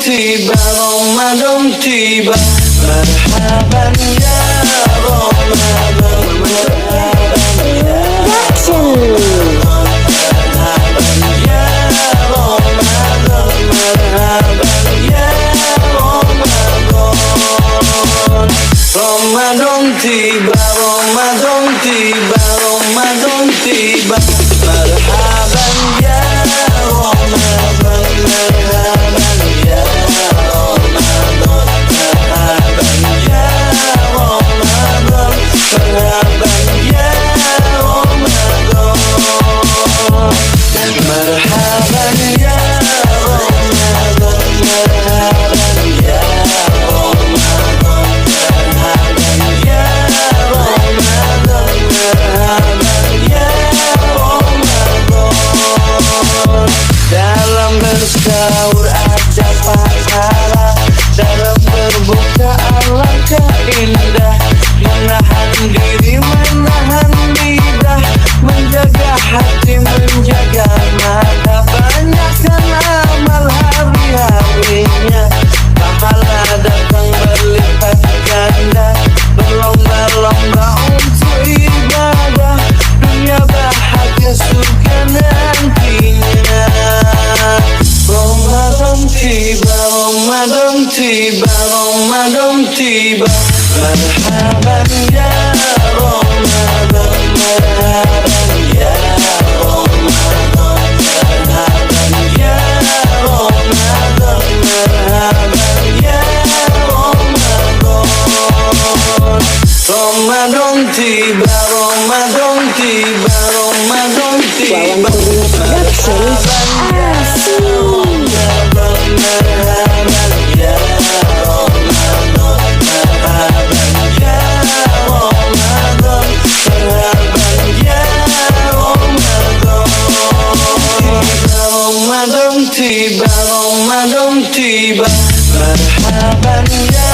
tiba, Ramadan tiba. Marhaban ya Ramadan, marhaban ya Ramadan ya Ramadan, marhaban ya Ramadan. Ramadan tiba, Ramadan tiba, Ramadan tiba. Marhaban ya Ramadan, marhaban ya Ramadan, marhaban ya Ramadan, marhaban ya Ramadan, marhaban ya Ramadan, marhaban ya Ramadan, marhaban ya Ramadan, marhaban ya Ramadan. Dalam bersaur ada pahala, dalam berbuka alangkah indah. Menahan diri, menahan lidah, menjaga hati, menjaga mata. Banyakkan amal hari-harinya, pahala datang berlipat ganda. Berlomba-lomba untuk ibadah, dunia bahagia surga nantinya. Ramadan tiba, Ramadan tiba, Ramadan tiba. Marhaban ya Ramadan, marhaban ya Ramadan, marhaban ya Ramadan, marhaban ya Ramadan. Ramadan tiba, Ramadan tiba, Ramadan tiba. Marhaban ya Ramadan, marhaban ya Ramadan, marhaban ya Ramadan, marhaban ya Ramadan. Ramadan tiba, Ramadan tiba. Marhaban ya